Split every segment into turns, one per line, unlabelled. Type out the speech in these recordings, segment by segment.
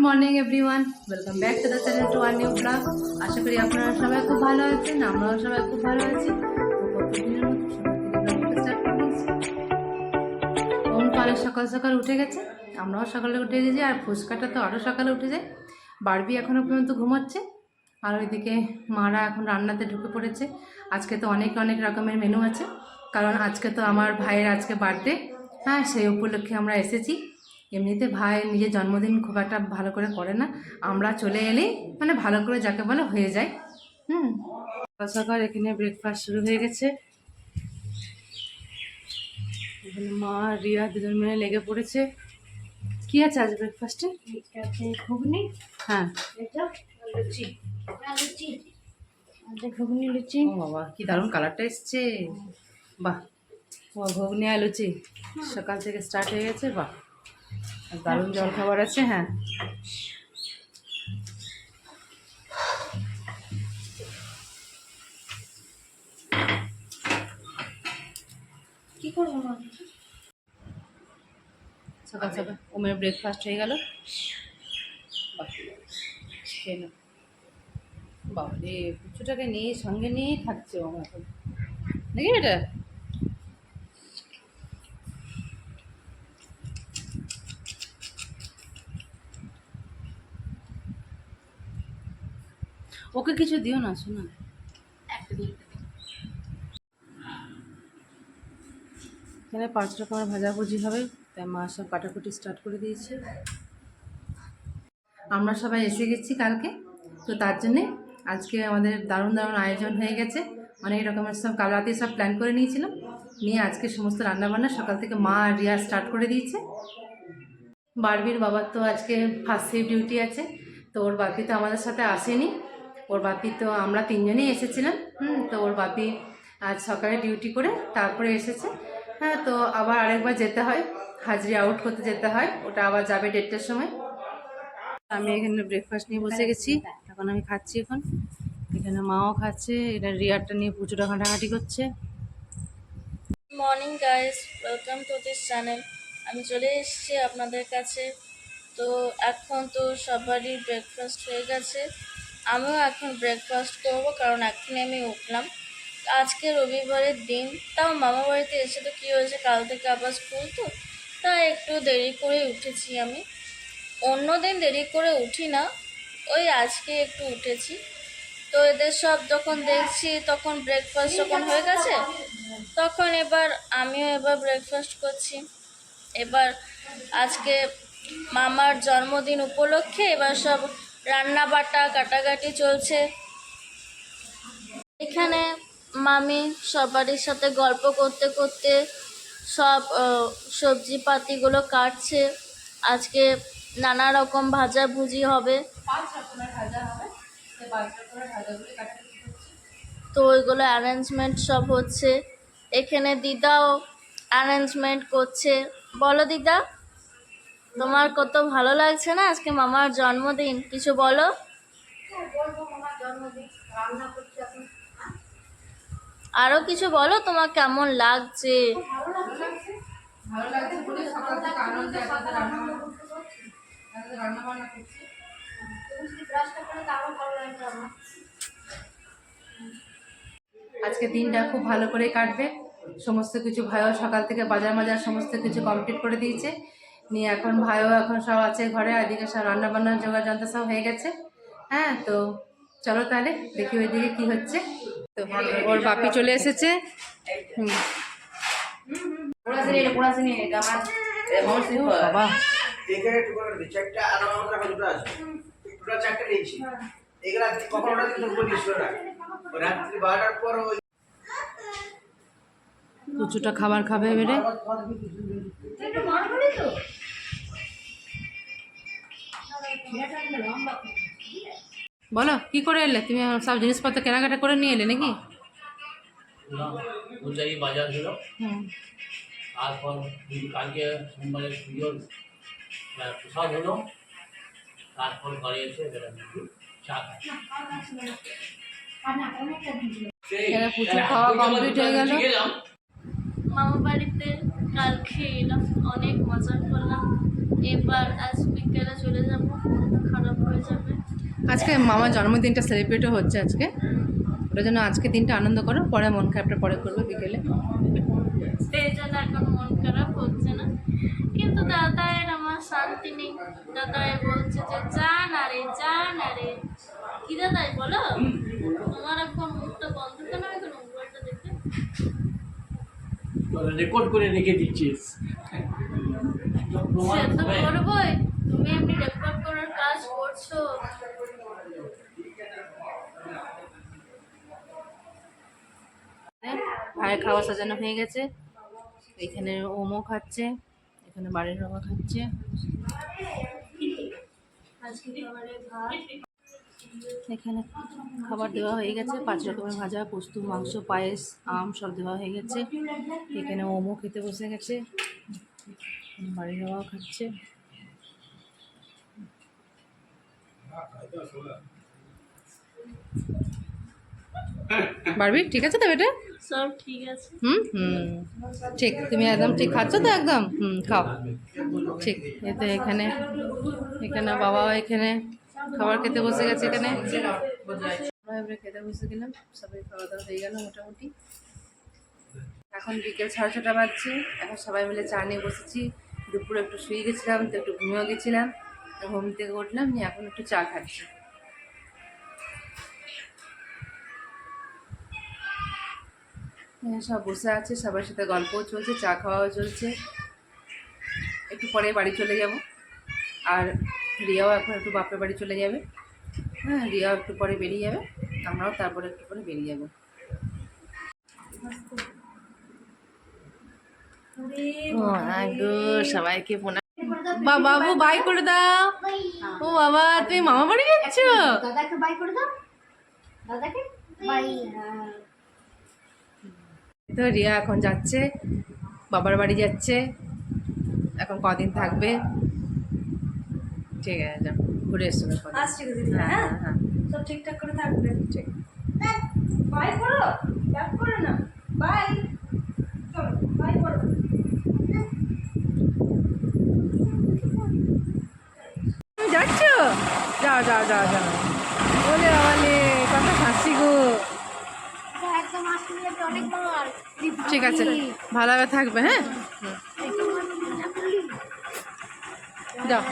Morning everyone, welcome back to the channel to our new blog. আশা করি আপনারা সবাই খুব ভালো আছেন, আমরাও সবাই খুব ভালো আছি। তো প্রতিদিনের মতো সকাল থেকে ব্লগটা স্টার্ট করে দিয়েছি। ওম তো অনেক সকাল সকাল উঠে গেছে, আমরাও সকালে উঠে গেছি। আর ফুচকাটা তো আরও সকালে উঠে যায়। বারবি এখনও পর্যন্ত ঘুমাচ্ছে, আর ওইদিকে মারা এখন রান্নাতে ঢুকে পড়েছে। আজকে তো অনেক অনেক রকমের মেনু আছে, কারণ আজকে তো আমার ভাইয়ের আজকে বার্থডে। হ্যাঁ, সেই উপলক্ষে আমরা এসেছি। এমনিতে ভাই নিজের জন্মদিন খুব একটা ভালো করে করে না, আমরা চলে এলেই মানে ভালো করে যাকে বলে হয়ে যায়। সকাল সকাল এখানে ব্রেকফাস্ট শুরু হয়ে গেছে। এখানে মা রিয়া দুজন মিলে লেগে পড়েছে। কি আছে আজ ব্রেকফাস্টে?
ঘুগনি,
হ্যাঁ,
লুচি, লুচি, ঘুগনি লুচি।
ও বাবা, কি দারুণ কালারটা এসছে। বাহ, ও ঘুগনি আর লুচি সকাল থেকে স্টার্ট হয়ে গেছে। বাহ, আর দারুণ জল খাবার আছে। হ্যাঁ,
কি করবো?
সকাল সকাল ওমের ব্রেকফাস্ট হয়ে গেল। বাহ, খেয়ে নাও। বাবারে, পুচুটাকে নিয়ে সঙ্গে নিয়েই থাকছে ও এখন, দেখি এটা। ওকে কিছু দিও না, শোনা। এখানে 5 রকমের ভাজাভুজি হবে, তাই মা সব কাটাকুটি স্টার্ট করে দিয়েছে। আমরা সবাই এসে গেছি কালকে, তো তার জন্যে আজকে আমাদের দারুণ দারুণ আয়োজন হয়ে গেছে। অনেক রকমের সব কাল রাতে সব প্ল্যান করে নিয়েছিলাম, নিয়ে আজকে সমস্ত রান্নাবান্না সকাল থেকে মা আর রিয়া স্টার্ট করে দিয়েছে। বারবির বাবার তো আজকে ফার্স্ট শিফট ডিউটি আছে, তো ওর বাপি তো আমাদের সাথে আসেনি। ওর বাপি তো আমরা 3 জনেই এসেছিলাম। তো ওর বাপি আজ সকালে ডিউটি করে তারপরে এসেছে। হ্যাঁ, তো আবার আরেকবার যেতে হয়, হাজরি আউট করতে যেতে হয়, ওটা আবার যাবে 1:30টার সময়। আমি এখানে ব্রেকফাস্ট নিয়ে বসে গেছি, এখন আমি খাচ্ছি। এখন এখানে মাও খাচ্ছে, এটা রিয়ারটা নিয়ে পুজোটা ঘাঁটাঘাঁটি করছে।
Morning guys, welcome to this channel. আমি চলে এসেছি আপনাদের কাছে। তো এখন তো সবারই ব্রেকফাস্ট হয়ে গেছে, আমিও এখন ব্রেকফাস্ট করব, কারণ এখনই আমি উঠলাম। আজকে রবিবারের দিন, তাও মামা বাড়িতে এসে তো কী হয়েছে, কাল থেকে আবার স্কুল, তো তাই একটু দেরি করে উঠেছি আমি। অন্য দিন দেরি করে উঠি না, ওই আজকে একটু উঠেছি। তো এদের সব যখন দেখছি, তখন ব্রেকফাস্ট যখন হয়ে গেছে, তখন আমিও ব্রেকফাস্ট করছি। এবার আজকে মামার জন্মদিন উপলক্ষে সব রান্না বাটা কাটাকাটি চলছে। এখানে মামি সবারই সাথে গল্প করতে করতে সব সবজি পাতিগুলো কাটছে। আজকে নানা রকম ভাজাভুজি হবে, তো ওইগুলো অ্যারেঞ্জমেন্ট সব হচ্ছে। এখানে দিদাও অ্যারেঞ্জমেন্ট করছে। বলো দিদা, তোমার কত ভালো লাগছে না আজকে মামার জন্মদিন? কিছু বলো। আরো কিছু বলো, তোমার কেমন লাগছে?
আজকে দিনটা খুব ভালো করে কাটবে। সমস্ত কিছু ভাইও সকাল থেকে বাজার মাজার সমস্ত কিছু কমপ্লিট করে দিয়েছে, নিয়ে এখন ভাইও এখন সব আছে ঘরে, এদিকে সব রান্না বান্নার জোগাড় যন্ত্র সব হয়ে গেছে। হ্যাঁ, তো চলো তাহলে দেখি ওইদিকে কি হচ্ছে। তো ওর বাপি চলে এসেছে। বাবা, কুচুটা খাবার খাবে এবারে। বলো, কি করে এলে তুমি? সব জিনিসপত্র কেনাকাটা করে নিয়ে এলে নাকি?
বাজার ছিল, তারপর কালকে সোমবারের পুজোর প্রসাদ হলো, তারপর ঘরে এসে চা
পুজো খাওয়া কমপ্লিট হয়ে গেল।
মামা বাড়িতে কালকে এলাম, অনেক মজা করলাম। এবার আজ বিকেলে চলে যাব
আজকে মামার জন্মদিনটা সেলিব্রেটও হচ্ছে আজকে, ওটার জন্য আজকে দিনটা আনন্দ করো, পরে মন খারাপটা পরে করবো বিকেলে।
সেই জন্য এখন মন খারাপ হচ্ছে না, কিন্তু দাদায়ের আমার শান্তি নেই। দাদাই বলছে যে যা না রে, যা না রে। কি দাদাই বলো, তোমার এখন মুখটা বন্ধ কেন? এখন মোবাইলটা দেখতে
রেকর্ড করে রেখে দিচ্ছিস।
সে তো করবোই, তুমি এমনি রেকর্ড করার কাজ করছো।
ভাইয়ের খাওয়া সাজানো হয়ে গেছে, এখানে ওমো খাচ্ছে, এখানে বাড়ির বাবা খাচ্ছে।
আজকে খাবারে ভাত,
এখানে খাবার দেওয়া হয়ে গেছে, 5 রকমের ভাজা, পোস্ত, মাংস, পায়েস, আম সব দেওয়া হয়ে গেছে। এখানে ওমো খেতে বসে গেছে, বাড়ির বাবাও খাচ্ছে। বারবি ঠিক আছে তো বেটা?
সব ঠিক আছে।
হুম হুম ঠিক, তুমি একদম ঠিক খাচ্ছ তো একদম? খাও ঠিক। এই তো এখানে এখানে বাবাও এখানে খাবার খেতে বসে গেছে। এখানে আমরা এবারে খেতে বসে গেলাম, সবাই খাওয়া দাওয়া হয়ে গেল মোটামুটি। এখন বিকেল 6:30 বাজছে, এখন সবাই মিলে চা নিয়ে বসেছি। দুপুরে একটু শুয়ে গেছিলাম, তো একটু ঘুমিয়েও গেছিলাম, ঘুম থেকে উঠলাম নিয়ে এখন একটু চা খাচ্ছি। সব বসে আছে, সবার সাথে গল্পও চলছে, চা খাওয়াও চলছে। একটু পরে বাড়ি চলে যাব, আর রিয়াও এখন একটু বাপের বাড়ি চলে যাবে। হ্যাঁ, রিয়াও একটু পরে বেরিয়ে যাবে, আমরাও তারপরে একটু পরে বেরিয়ে যাব। সবাইকে বাবু বাই করে দাও। ও বাবা, তুমি মামা বাড়ি যাচ্ছ?
দাদাকে বাই করে দাও, দাদাকে বাই।
তো রিয়া এখন যাচ্ছে, বাবার বাড়ি যাচ্ছে, এখন কদিন থাকবে। ঠিক আছে, যাও ঘুরে এসো।
আসছে দিদি, হ্যাঁ
হ্যাঁ
সব ঠিকঠাক করে থাকবে।
ঠিক।
বাই করো, ব্যাক করো না, বাই, চলো বাই করো।
তুমি যাচ্ছ? যাও যাও যাও যাও। বলে বাবালে কত হাসি গো।
একদম আসতে যাবে, অনেক মার।
ঠিক আছে, ভালোভাবে থাকবে। হ্যাঁ যাও।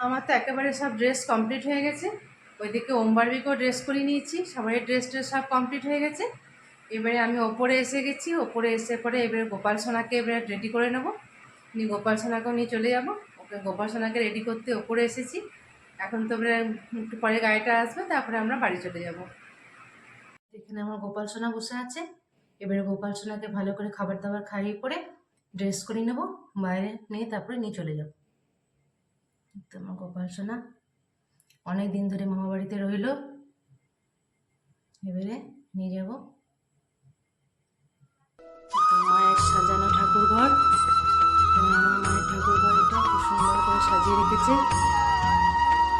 আমার তো একেবারে সব ড্রেস কমপ্লিট হয়ে গেছে, ওইদিকে ওমবারবিকেও ড্রেস করে নিয়েছি, সবাই ড্রেস সব কমপ্লিট হয়ে গেছে। এবারে আমি ওপরে এসে গেছি, ওপরে এসে পরে এবারে গোপাল সোনাকে এবারে রেডি করে নেবো, নিয়ে গোপাল সোনাকেও নিয়ে চলে যাবো। ওকে গোপাল সোনাকে রেডি করতে ওপরে এসেছি। এখন তো এবারে একটু পরে গাড়িটা আসবে, তারপরে আমরা বাড়ি চলে যাব। এখানে আমার গোপাল সোনা বসে আছে, এবারে গোপাল সোনাকে ভালো করে খাবার দাবার খাইয়ে পরে ড্রেস করে নেবো, বাইরে নিয়ে তারপরে নিয়ে চলে যাব। তো আমার গোপাল সোনা অনেক দিন ধরে মামা বাড়িতে রইল, এবারে নিয়ে যাব। তো মায়ের সাজানো ঠাকুর ঘর, আমার মায়ের ঠাকুর ঘর, এটা খুব সুন্দর করে সাজিয়ে রেখেছে।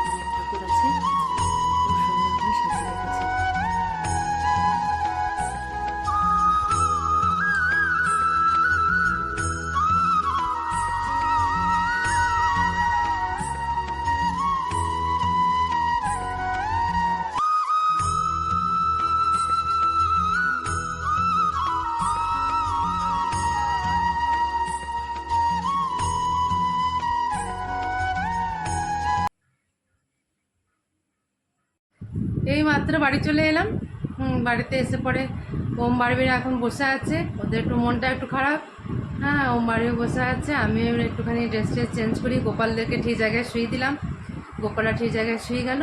অনেক ঠাকুর আছে, খুব সুন্দর করে সাজিয়ে রেখেছে। এই মাত্র বাড়ি চলে এলাম। বাড়িতে এসে পরে ওম বাড়বিরা এখন বসে আছে, ওদের একটু মনটা একটু খারাপ। হ্যাঁ, ওম বাড়বি বসে আছে, আমি এবার একটুখানি ড্রেস চেঞ্জ করি, গোপালদেরকে ঠিক জায়গায় শুয়ে দিলাম, গোপালরা ঠিক জায়গায় শুয়ে গেল।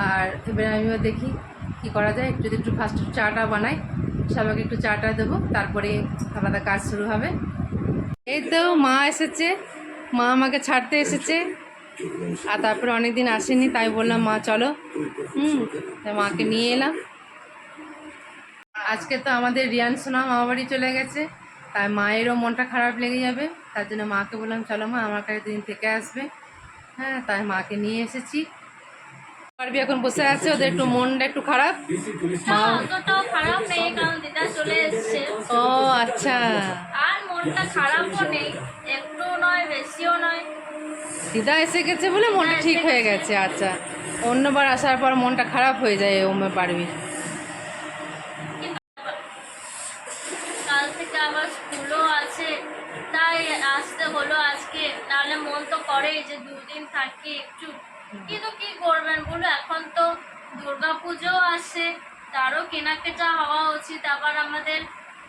আর এবার আমিও দেখি কি করা যায়, যদি একটু ফার্স্ট চাটা বানাই, সবাইকে একটু চাটা দেবো, তারপরে আলাদা কাজ শুরু হবে। এই তো মা এসেছে, মা আমাকে ছাড়তে এসেছে, আর তারপরে অনেকদিন আসেনি, তাই বললাম মা চলো। তাই মাকে নিয়ে এলাম। আজকে তো আমাদের রিয়ান সোনা মামা বাড়ি চলে গেছে, তাই মায়েরও মনটা খারাপ লেগে যাবে, তার জন্য মাকে বললাম চলো মা আমার কাছে দিন থেকে আসবে। হ্যাঁ, তাই মাকে নিয়ে এসেছি। পারবি এখন বসে আছে, ওদের একটু মনটা একটু খারাপ।
না, অতটাও খারাপ নেই, কারণ দিদা চলে এসছে।
ও আচ্ছা,
আর মনটা খারাপও নেই, একটু নয় বেশিও নয়।
দিদা এসে গেছে বলে মনটা ঠিক হয়ে গেছে। আচ্ছা, অন্যবার আসার পর মনটা খারাপ হয়ে যায় ওমে পারবি।
কাল থেকে আবার স্কুলও আছে, তাই আসতে হলো আজকে। নাহলে মন তো করে যে 2 দিন থাকি একটু, কিন্তু কি করবেন বলো, এখন তো দুর্গা পুজোও আসছে, তারও কেনাকাটা হওয়া উচিত। আবার আমাদের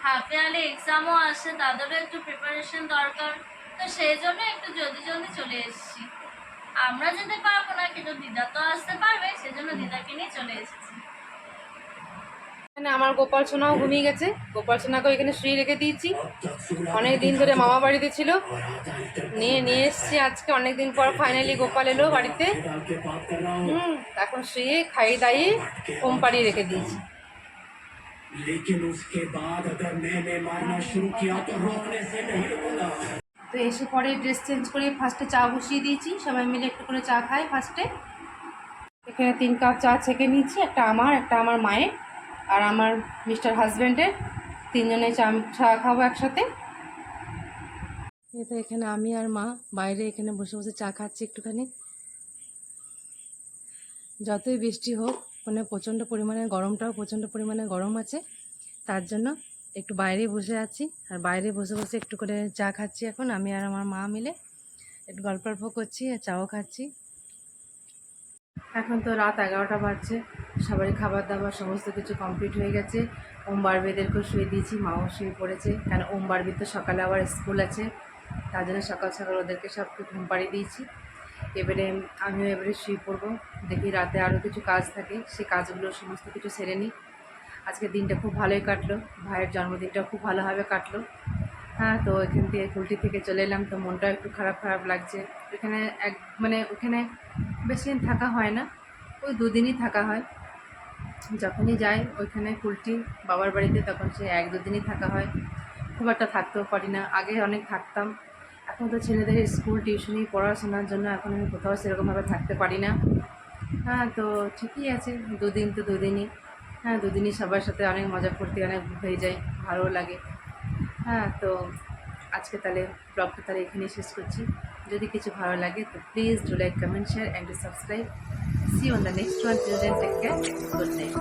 হাফ ইয়ারলি এক্সামও আসছে, তাদেরও একটু প্রিপারেশন দরকার। তো সেই জন্য একটু জলদি জলদি চলে এসেছি। আমরা যেতে পারবো না, কিন্তু দিদা তো আসতে পারবে, সেজন্য দিদাকে নিয়ে চলে এসেছি।
এখানে আমার গোপাল সোনাও ঘুমিয়ে গেছে। গোপাল সোনাকে এখানে শুয়ে রেখে দিয়েছি। অনেক দিন ধরে মামা বাড়িতে ছিল, নিয়ে এসছি আজকে। অনেক দিন পর ফাইনালি গোপাল এলো বাড়িতে। এখন শুয়ে খাইয়ে দাইয়ে ঘুম পাড়িয়ে রেখে দিয়েছি। তো এসে পরে ড্রেস চেঞ্জ করে ফার্স্টে চা বসিয়ে দিয়েছি। সবাই মিলে একটু করে চা খাই ফার্স্টে। এখানে 3 কাপ চা ছেঁকে নিয়েছি, একটা আমার মায়ের আর আমার মিস্টার হাজব্যান্ডের, 3 জনে চা খাবো একসাথে। এই তো এখানে আমি আর মা বাইরে এখানে বসে বসে চা খাচ্ছি একটুখানি। যতই বৃষ্টি হোক, মানে প্রচণ্ড পরিমাণে গরমটাও প্রচণ্ড পরিমাণে গরম আছে, তার জন্য একটু বাইরে বসে আছি। আর বাইরে বসে বসে একটু করে চা খাচ্ছি। এখন আমি আর আমার মা মিলে একটু গল্প করছি আর চাও খাচ্ছি। এখন তো রাত 11টা বাজছে, সবারই খাবার দাবার সমস্ত কিছু কমপ্লিট হয়ে গেছে। ওম বারবিদেরকেও শুয়ে দিয়েছি, মাও শুয়ে পড়েছে, কারণ ওম বারবির তো সকালে আবার স্কুল আছে, তার জন্য সকাল সকাল ওদেরকে সবকে ঘুম পাড়িয়ে দিয়েছি। এবারে আমিও শুয়ে পড়বো। দেখি রাতে আরও কিছু কাজ থাকে, সেই কাজগুলো সমস্ত কিছু সেরে নিই। আজকের দিনটা খুব ভালোই কাটলো, ভাইয়ের জন্মদিনটাও খুব ভালোভাবে কাটলো। হ্যাঁ, তো এখান থেকে কুলটি থেকে চলে এলাম, তো মনটাও একটু খারাপ লাগছে। এখানে ওখানে বেশি দিন থাকা হয় না, ওই 2 দিনই থাকা হয়। যখনই যাই ওইখানে কুলটি বাবার বাড়িতে, তখন সে 1-2 দিনই থাকা হয়, খুব একটা থাকতেও পারি না। আগে অনেক থাকতাম, এখন তো ছেলেদের স্কুল টিউশনি পড়াশোনার জন্য এখন আমি কোথাও সেরকমভাবে থাকতে পারি না। হ্যাঁ, তো ঠিকই আছে, 2 দিন তো 2 দিনই। হ্যাঁ, 2 দিনই সবার সাথে অনেক মজা করতে অনেক হয়ে যায়, ভালো লাগে। হ্যাঁ, তো আজকে তাহলে ব্লগটা তাহলে এখানেই শেষ করছি। যদি কিছু ভালো লাগে তো please do like, comment, share and subscribe. See you on the next one. Till then, take care. Good night.